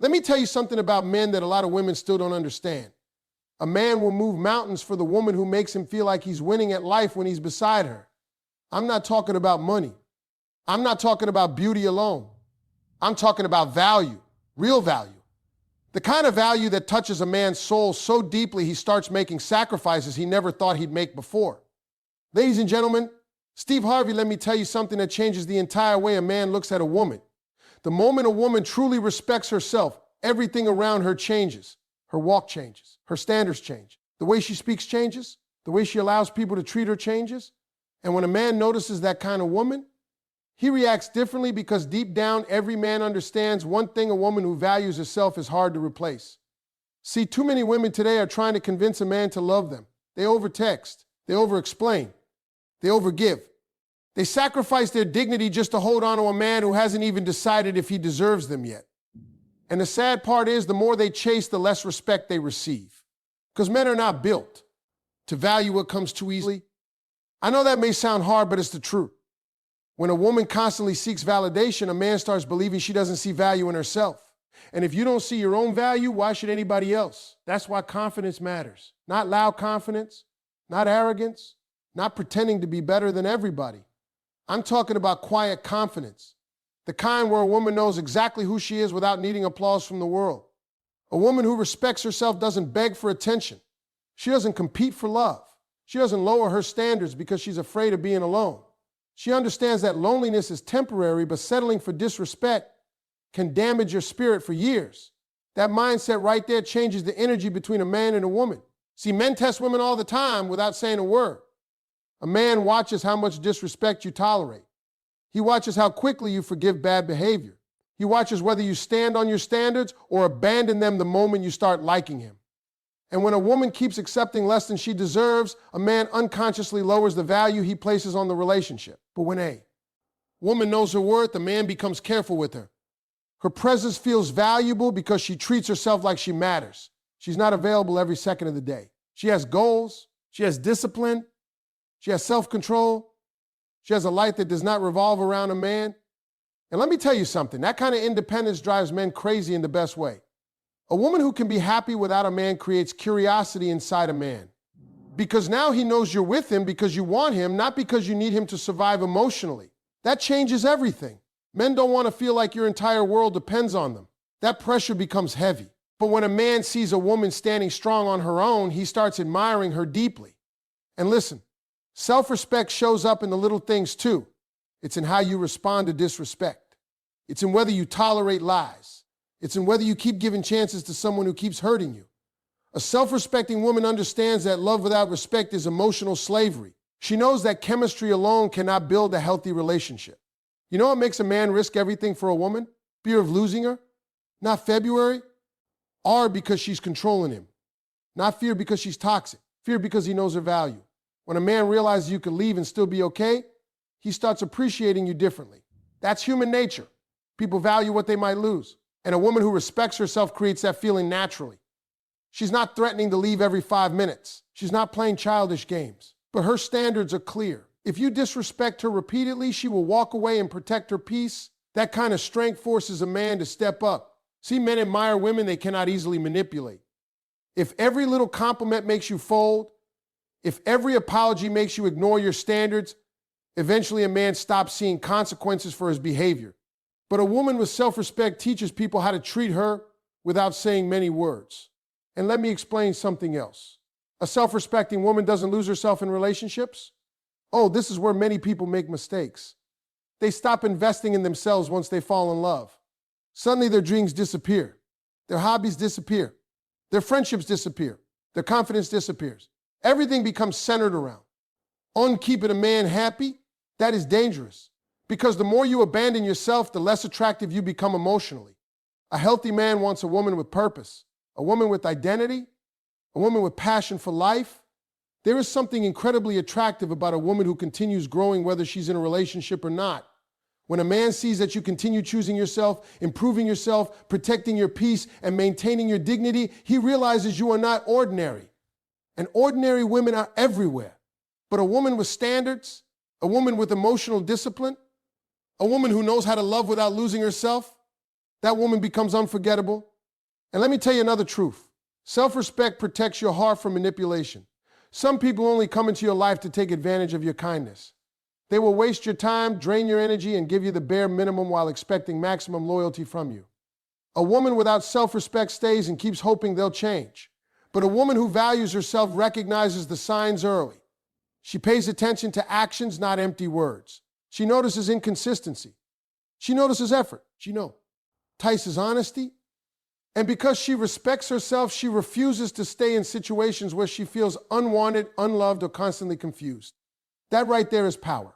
Let me tell you something about men that a lot of women still don't understand. A man will move mountains for the woman who makes him feel like he's winning at life when he's beside her. I'm not talking about money. I'm not talking about beauty alone. I'm talking about value, real value. The kind of value that touches a man's soul so deeply he starts making sacrifices he never thought he'd make before. Ladies and gentlemen, Steve Harvey, let me tell you something that changes the entire way a man looks at a woman. The moment a woman truly respects herself, everything around her changes. Her walk changes. Her standards change. The way she speaks changes. The way she allows people to treat her changes. And when a man notices that kind of woman, he reacts differently because deep down, every man understands one thing: a woman who values herself is hard to replace. See, too many women today are trying to convince a man to love them. They overtext. They overexplain. They overgive. They sacrifice their dignity just to hold on to a man who hasn't even decided if he deserves them yet. And the sad part is, the more they chase, the less respect they receive. Because men are not built to value what comes too easily. I know that may sound hard, but it's the truth. When a woman constantly seeks validation, a man starts believing she doesn't see value in herself. And if you don't see your own value, why should anybody else? That's why confidence matters. Not loud confidence, not arrogance, not pretending to be better than everybody. I'm talking about quiet confidence, the kind where a woman knows exactly who she is without needing applause from the world. A woman who respects herself doesn't beg for attention. She doesn't compete for love. She doesn't lower her standards because she's afraid of being alone. She understands that loneliness is temporary, but settling for disrespect can damage your spirit for years. That mindset right there changes the energy between a man and a woman. See, men test women all the time without saying a word. A man watches how much disrespect you tolerate. He watches how quickly you forgive bad behavior. He watches whether you stand on your standards or abandon them the moment you start liking him. And when a woman keeps accepting less than she deserves, a man unconsciously lowers the value he places on the relationship. But when a woman knows her worth, a man becomes careful with her. Her presence feels valuable because she treats herself like she matters. She's not available every second of the day. She has goals. She has discipline. She has self-control. She has a life that does not revolve around a man. And let me tell you something, that kind of independence drives men crazy in the best way. A woman who can be happy without a man creates curiosity inside a man. Because now he knows you're with him because you want him, not because you need him to survive emotionally. That changes everything. Men don't want to feel like your entire world depends on them. That pressure becomes heavy. But when a man sees a woman standing strong on her own, he starts admiring her deeply. And listen, self-respect shows up in the little things too. It's in how you respond to disrespect. It's in whether you tolerate lies. It's in whether you keep giving chances to someone who keeps hurting you. A self-respecting woman understands that love without respect is emotional slavery. She knows that chemistry alone cannot build a healthy relationship. You know what makes a man risk everything for a woman? Fear of losing her? Not February. R because she's controlling him. Not fear because she's toxic. Fear because he knows her value. When a man realizes you can leave and still be okay, he starts appreciating you differently. That's human nature. People value what they might lose. And a woman who respects herself creates that feeling naturally. She's not threatening to leave every 5 minutes. She's not playing childish games. But her standards are clear. If you disrespect her repeatedly, she will walk away and protect her peace. That kind of strength forces a man to step up. See, men admire women they cannot easily manipulate. If every little compliment makes you fold, if every apology makes you ignore your standards, eventually a man stops seeing consequences for his behavior. But a woman with self-respect teaches people how to treat her without saying many words. And let me explain something else. A self-respecting woman doesn't lose herself in relationships. Oh, this is where many people make mistakes. They stop investing in themselves once they fall in love. Suddenly their dreams disappear. Their hobbies disappear. Their friendships disappear. Their confidence disappears. Everything becomes centered around on keeping a man happy. That is dangerous because the more you abandon yourself, the less attractive you become emotionally. A healthy man wants a woman with purpose, a woman with identity, a woman with passion for life. There is something incredibly attractive about a woman who continues growing whether she's in a relationship or not. When a man sees that you continue choosing yourself, improving yourself, protecting your peace, and maintaining your dignity, he realizes you are not ordinary. And ordinary women are everywhere. But a woman with standards, a woman with emotional discipline, a woman who knows how to love without losing herself, that woman becomes unforgettable. And let me tell you another truth. Self-respect protects your heart from manipulation. Some people only come into your life to take advantage of your kindness. They will waste your time, drain your energy, and give you the bare minimum while expecting maximum loyalty from you. A woman without self-respect stays and keeps hoping they'll change. But a woman who values herself recognizes the signs early. She pays attention to actions, not empty words. She notices inconsistency. She notices effort. Entices honesty. And because she respects herself, she refuses to stay in situations where she feels unwanted, unloved, or constantly confused. That right there is power.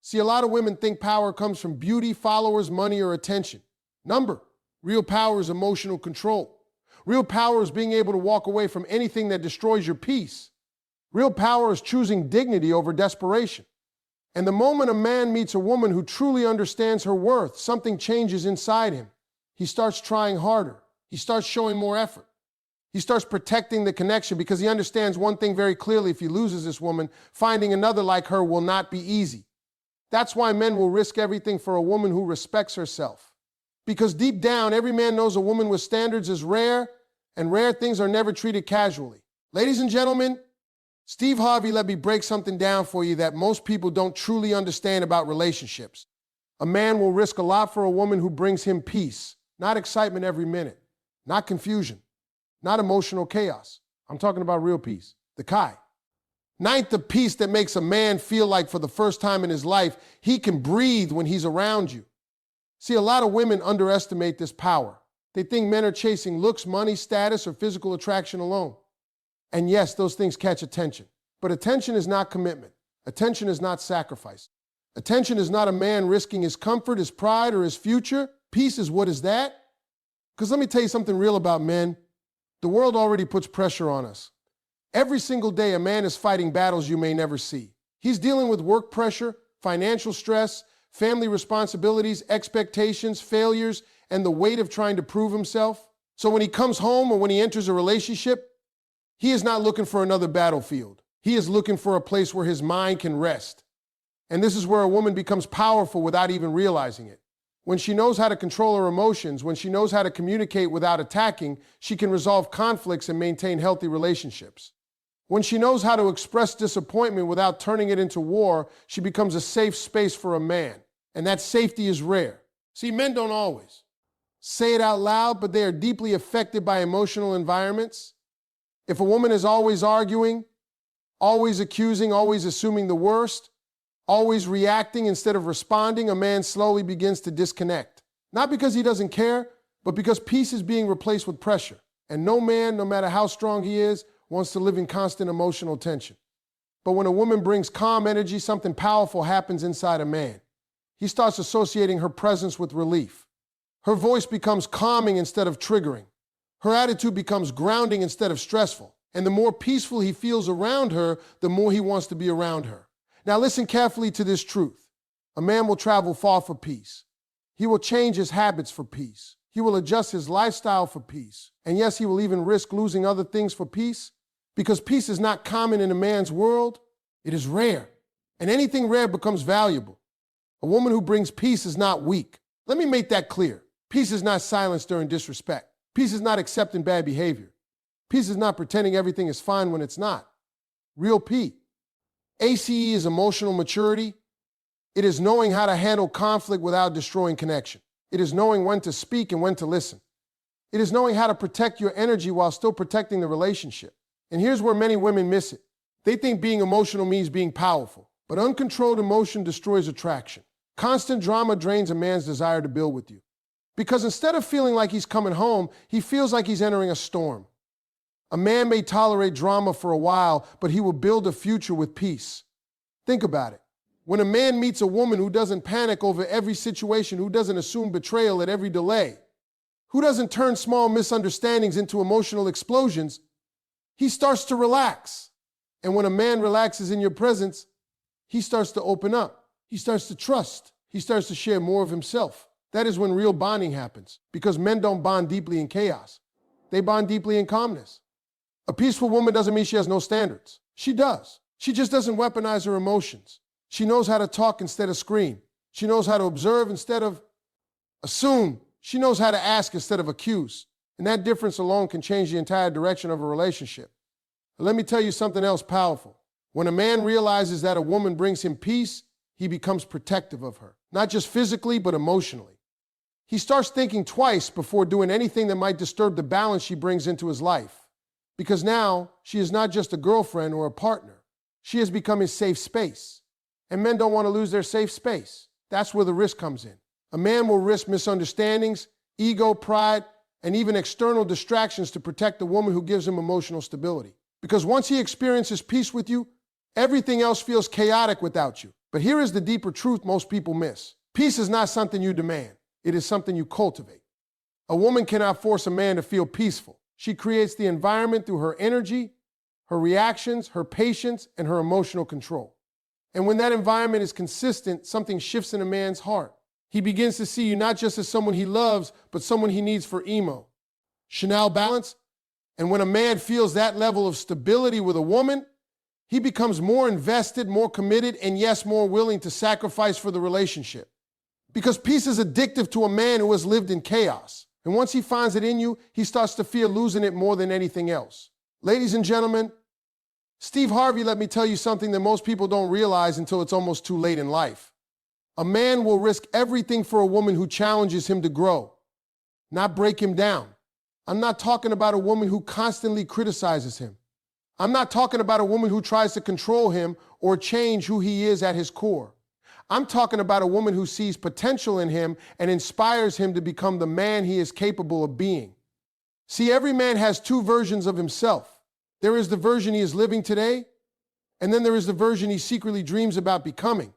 See, a lot of women think power comes from beauty, followers, money, or attention. Real power is emotional control. Real power is being able to walk away from anything that destroys your peace. Real power is choosing dignity over desperation. And the moment a man meets a woman who truly understands her worth, something changes inside him. He starts trying harder. He starts showing more effort. He starts protecting the connection because he understands one thing very clearly: if he loses this woman, finding another like her will not be easy. That's why men will risk everything for a woman who respects herself. Because deep down, every man knows a woman with standards is rare, and rare things are never treated casually. Ladies and gentlemen, Steve Harvey let me break something down for you that most people don't truly understand about relationships. A man will risk a lot for a woman who brings him peace, not excitement every minute, not confusion, not emotional chaos. I'm talking about real peace, the Kai. Ninth, the peace that makes a man feel like for the first time in his life, he can breathe when he's around you. See, a lot of women underestimate this power. They think men are chasing looks, money, status, or physical attraction alone. And yes, those things catch attention. But attention is not commitment. Attention is not sacrifice. Attention is not a man risking his comfort, his pride, or his future. Peace is what is that? Because let me tell you something real about men. The world already puts pressure on us. Every single day, a man is fighting battles you may never see. He's dealing with work pressure, financial stress, family responsibilities, expectations, failures, and the weight of trying to prove himself. So when he comes home or when he enters a relationship, he is not looking for another battlefield. He is looking for a place where his mind can rest. And this is where a woman becomes powerful without even realizing it. When she knows how to control her emotions, when she knows how to communicate without attacking, she can resolve conflicts and maintain healthy relationships. When she knows how to express disappointment without turning it into war, she becomes a safe space for a man. And that safety is rare. See, men don't always say it out loud, but they are deeply affected by emotional environments. If a woman is always arguing, always accusing, always assuming the worst, always reacting instead of responding, a man slowly begins to disconnect. Not because he doesn't care, but because peace is being replaced with pressure. And no man, no matter how strong he is, wants to live in constant emotional tension. But when a woman brings calm energy, something powerful happens inside a man. He starts associating her presence with relief. Her voice becomes calming instead of triggering. Her attitude becomes grounding instead of stressful. And the more peaceful he feels around her, the more he wants to be around her. Now listen carefully to this truth. A man will travel far for peace. He will change his habits for peace. He will adjust his lifestyle for peace. And yes, he will even risk losing other things for peace, because peace is not common in a man's world. It is rare. And anything rare becomes valuable. A woman who brings peace is not weak. Let me make that clear. Peace is not silence during disrespect. Peace is not accepting bad behavior. Peace is not pretending everything is fine when it's not. Real P. ACE is emotional maturity. It is knowing how to handle conflict without destroying connection. It is knowing when to speak and when to listen. It is knowing how to protect your energy while still protecting the relationship. And here's where many women miss it. They think being emotional means being powerful, but uncontrolled emotion destroys attraction. Constant drama drains a man's desire to build with you. Because instead of feeling like he's coming home, he feels like he's entering a storm. A man may tolerate drama for a while, but he will build a future with peace. Think about it. When a man meets a woman who doesn't panic over every situation, who doesn't assume betrayal at every delay, who doesn't turn small misunderstandings into emotional explosions, he starts to relax. And when a man relaxes in your presence, he starts to open up. He starts to trust. He starts to share more of himself. That is when real bonding happens, because men don't bond deeply in chaos. They bond deeply in calmness. A peaceful woman doesn't mean she has no standards. She does. She just doesn't weaponize her emotions. She knows how to talk instead of scream. She knows how to observe instead of assume. She knows how to ask instead of accuse. And that difference alone can change the entire direction of a relationship. But let me tell you something else powerful. When a man realizes that a woman brings him peace, he becomes protective of her, not just physically, but emotionally. He starts thinking twice before doing anything that might disturb the balance she brings into his life. Because now, she is not just a girlfriend or a partner. She has become his safe space. And men don't want to lose their safe space. That's where the risk comes in. A man will risk misunderstandings, ego, pride, and even external distractions to protect the woman who gives him emotional stability. Because once he experiences peace with you, everything else feels chaotic without you. But here is the deeper truth most people miss. Peace is not something you demand. It is something you cultivate. A woman cannot force a man to feel peaceful. She creates the environment through her energy, her reactions, her patience, and her emotional control. And when that environment is consistent, something shifts in a man's heart. He begins to see you not just as someone he loves, but someone he needs for emo. Chanel balance. And when a man feels that level of stability with a woman, he becomes more invested, more committed, and yes, more willing to sacrifice for the relationship. Because peace is addictive to a man who has lived in chaos. And once he finds it in you, he starts to fear losing it more than anything else. Ladies and gentlemen, Steve Harvey let me tell you something that most people don't realize until it's almost too late in life. A man will risk everything for a woman who challenges him to grow, not break him down. I'm not talking about a woman who constantly criticizes him. I'm not talking about a woman who tries to control him or change who he is at his core. I'm talking about a woman who sees potential in him and inspires him to become the man he is capable of being. See, every man has two versions of himself. There is the version he is living today, and then there is the version he secretly dreams about becoming.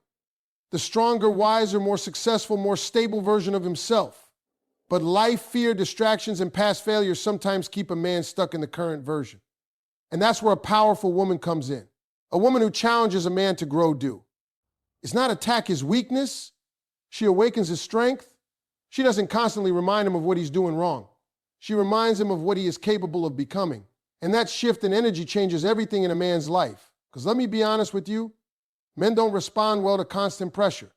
The stronger, wiser, more successful, more stable version of himself. But life, fear, distractions, and past failures sometimes keep a man stuck in the current version. And that's where a powerful woman comes in. A woman who challenges a man to grow do. It's not attack his weakness. She awakens his strength. She doesn't constantly remind him of what he's doing wrong. She reminds him of what he is capable of becoming. And that shift in energy changes everything in a man's life. Because let me be honest with you, men don't respond well to constant pressure.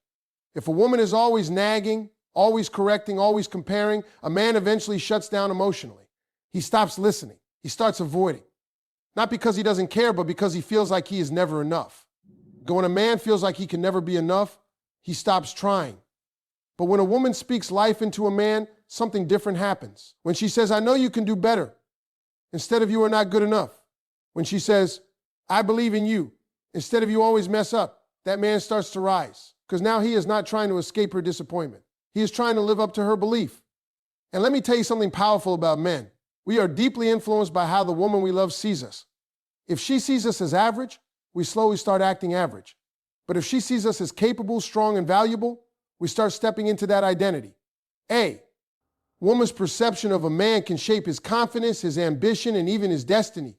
If a woman is always nagging, always correcting, always comparing, a man eventually shuts down emotionally. He stops listening. He starts avoiding. Not because he doesn't care, but because he feels like he is never enough. When a man feels like he can never be enough, he stops trying. But when a woman speaks life into a man, something different happens. When she says, I know you can do better, instead of you are not good enough. When she says, I believe in you, instead of you always mess up, that man starts to rise. Because now he is not trying to escape her disappointment. He is trying to live up to her belief. And let me tell you something powerful about men. We are deeply influenced by how the woman we love sees us. If she sees us as average, we slowly start acting average. But if she sees us as capable, strong, and valuable, we start stepping into that identity. A woman's perception of a man can shape his confidence, his ambition, and even his destiny.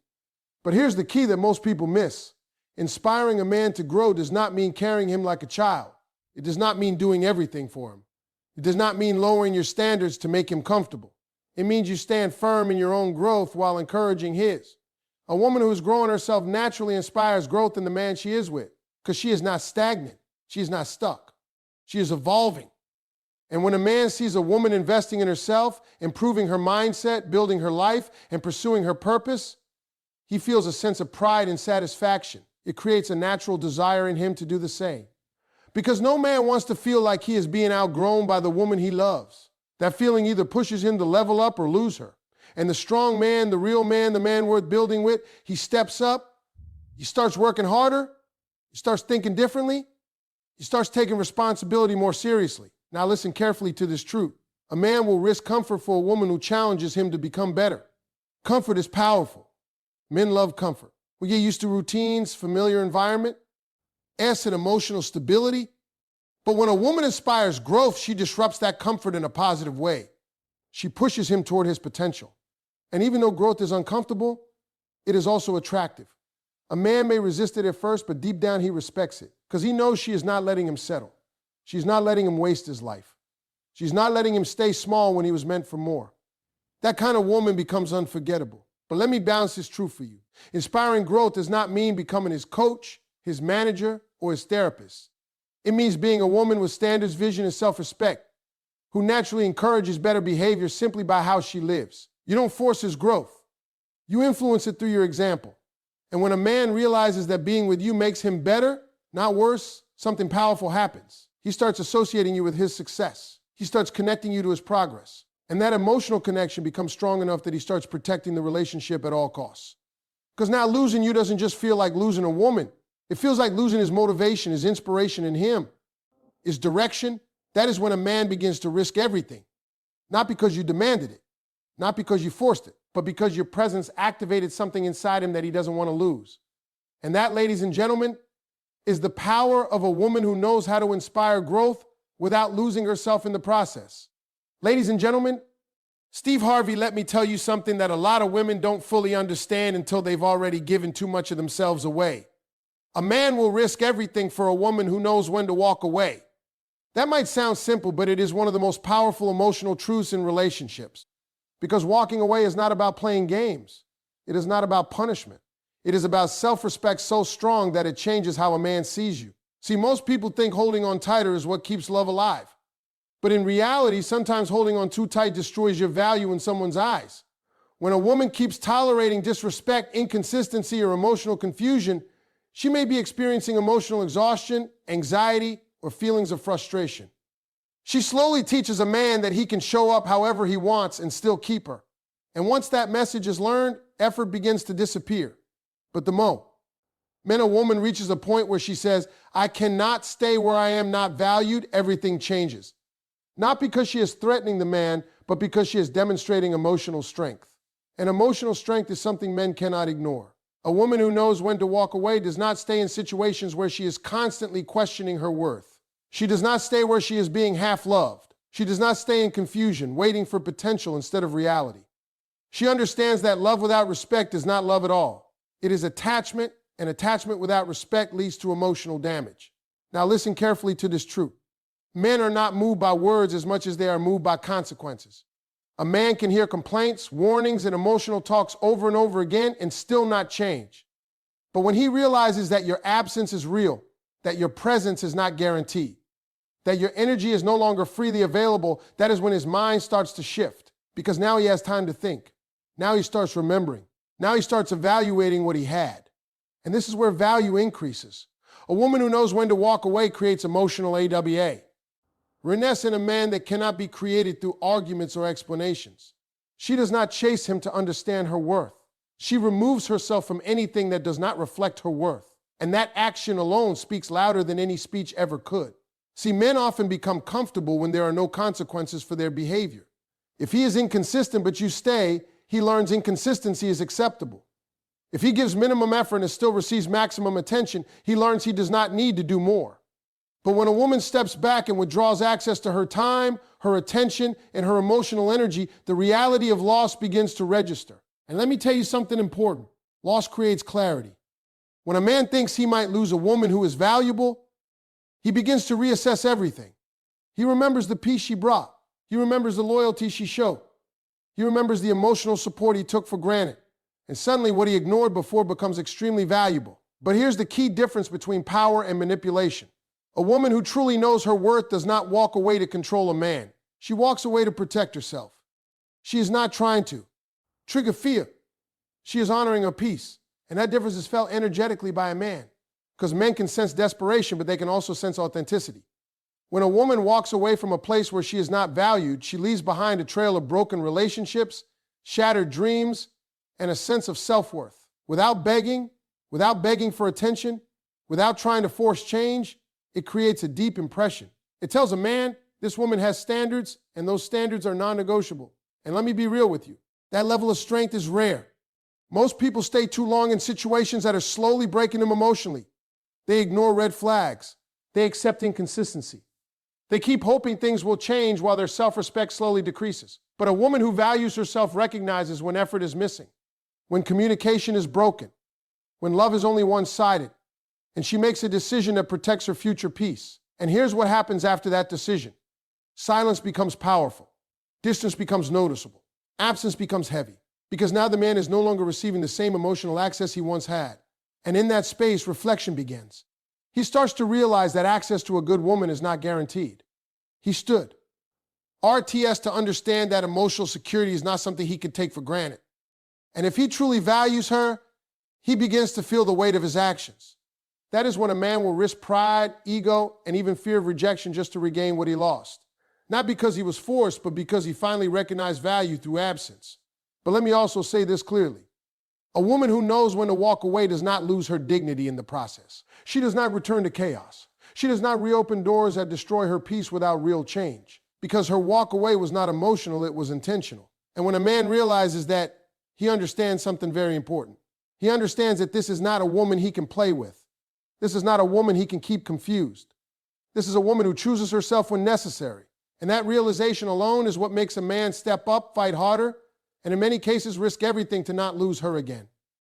But here's the key that most people miss. Inspiring a man to grow does not mean carrying him like a child. It does not mean doing everything for him. It does not mean lowering your standards to make him comfortable. It means you stand firm in your own growth while encouraging his. A woman who is growing herself naturally inspires growth in the man she is with, because she is not stagnant. She is not stuck. She is evolving. And when a man sees a woman investing in herself, improving her mindset, building her life, and pursuing her purpose, he feels a sense of pride and satisfaction. It creates a natural desire in him to do the same. Because no man wants to feel like he is being outgrown by the woman he loves. That feeling either pushes him to level up or lose her. And the strong man, the real man, the man worth building with, he steps up, he starts working harder, he starts thinking differently, he starts taking responsibility more seriously. Now listen carefully to this truth. A man will risk comfort for a woman who challenges him to become better. Comfort is powerful. Men love comfort. We get used to routines, familiar environment, and emotional stability. But when a woman inspires growth, she disrupts that comfort in a positive way. She pushes him toward his potential. And even though growth is uncomfortable, it is also attractive. A man may resist it at first, but deep down he respects it because he knows she is not letting him settle. She's not letting him waste his life. She's not letting him stay small when he was meant for more. That kind of woman becomes unforgettable. But let me balance this truth for you. Inspiring growth does not mean becoming his coach, his manager, or his therapist. It means being a woman with standards, vision, and self-respect, who naturally encourages better behavior simply by how she lives. You don't force his growth. You influence it through your example. And when a man realizes that being with you makes him better, not worse, something powerful happens. He starts associating you with his success. He starts connecting you to his progress. And that emotional connection becomes strong enough that he starts protecting the relationship at all costs. Because now losing you doesn't just feel like losing a woman. It feels like losing his motivation, his inspiration in him, his direction. That is when a man begins to risk everything. Not because you demanded it, not because you forced it, but because your presence activated something inside him that he doesn't want to lose. And that, ladies and gentlemen, is the power of a woman who knows how to inspire growth without losing herself in the process. Ladies and gentlemen, Steve Harvey let me tell you something that a lot of women don't fully understand until they've already given too much of themselves away. A man will risk everything for a woman who knows when to walk away. That might sound simple, but it is one of the most powerful emotional truths in relationships. Because walking away is not about playing games. It is not about punishment. It is about self-respect so strong that it changes how a man sees you. See, most people think holding on tighter is what keeps love alive. But in reality, sometimes holding on too tight destroys your value in someone's eyes. When a woman keeps tolerating disrespect, inconsistency, or emotional confusion, she may be experiencing emotional exhaustion, anxiety, or feelings of frustration. She slowly teaches a man that he can show up however he wants and still keep her. And once that message is learned, effort begins to disappear. But the minute a woman reaches a point where she says, I cannot stay where I am not valued, everything changes. Not because she is threatening the man, but because she is demonstrating emotional strength. And emotional strength is something men cannot ignore. A woman who knows when to walk away does not stay in situations where she is constantly questioning her worth. She does not stay where she is being half-loved. She does not stay in confusion, waiting for potential instead of reality. She understands that love without respect is not love at all. It is attachment, and attachment without respect leads to emotional damage. Now listen carefully to this truth. Men are not moved by words as much as they are moved by consequences. A man can hear complaints, warnings, and emotional talks over and over again and still not change. But when he realizes that your absence is real, that your presence is not guaranteed, that your energy is no longer freely available, that is when his mind starts to shift, because now he has time to think. Now he starts remembering. Now he starts evaluating what he had. And this is where value increases. A woman who knows when to walk away creates emotional AWA. Renesse in a man that cannot be created through arguments or explanations. She does not chase him to understand her worth. She removes herself from anything that does not reflect her worth. And that action alone speaks louder than any speech ever could. See, men often become comfortable when there are no consequences for their behavior. If he is inconsistent but you stay, he learns inconsistency is acceptable. If he gives minimum effort and still receives maximum attention, he learns he does not need to do more. But when a woman steps back and withdraws access to her time, her attention, and her emotional energy, the reality of loss begins to register. And let me tell you something important. Loss creates clarity. When a man thinks he might lose a woman who is valuable, he begins to reassess everything. He remembers the peace she brought. He remembers the loyalty she showed. He remembers the emotional support he took for granted. And suddenly what he ignored before becomes extremely valuable. But here's the key difference between power and manipulation. A woman who truly knows her worth does not walk away to control a man. She walks away to protect herself. She is not trying to trigger fear. She is honoring her peace. And that difference is felt energetically by a man. Because men can sense desperation, but they can also sense authenticity. When a woman walks away from a place where she is not valued, she leaves behind a trail of broken relationships, shattered dreams, and a sense of self-worth. Without begging for attention, without trying to force change, it creates a deep impression. It tells a man, this woman has standards, and those standards are non-negotiable. And let me be real with you. That level of strength is rare. Most people stay too long in situations that are slowly breaking them emotionally. They ignore red flags. They accept inconsistency. They keep hoping things will change while their self-respect slowly decreases. But a woman who values herself recognizes when effort is missing, when communication is broken, when love is only one-sided, and she makes a decision that protects her future peace. And here's what happens after that decision. Silence becomes powerful. Distance becomes noticeable. Absence becomes heavy. Because now the man is no longer receiving the same emotional access he once had. And in that space, reflection begins. He starts to realize that access to a good woman is not guaranteed. He stood RT has to understand that emotional security is not something he can take for granted. And if he truly values her, he begins to feel the weight of his actions. That is when a man will risk pride, ego, and even fear of rejection just to regain what he lost. Not because he was forced, but because he finally recognized value through absence. But let me also say this clearly. A woman who knows when to walk away does not lose her dignity in the process. She does not return to chaos. She does not reopen doors that destroy her peace without real change. Because her walk away was not emotional, it was intentional. And when a man realizes that, he understands something very important. He understands that this is not a woman he can play with. This is not a woman he can keep confused. This is a woman who chooses herself when necessary. And that realization alone is what makes a man step up, fight harder, and in many cases risk everything to not lose her again.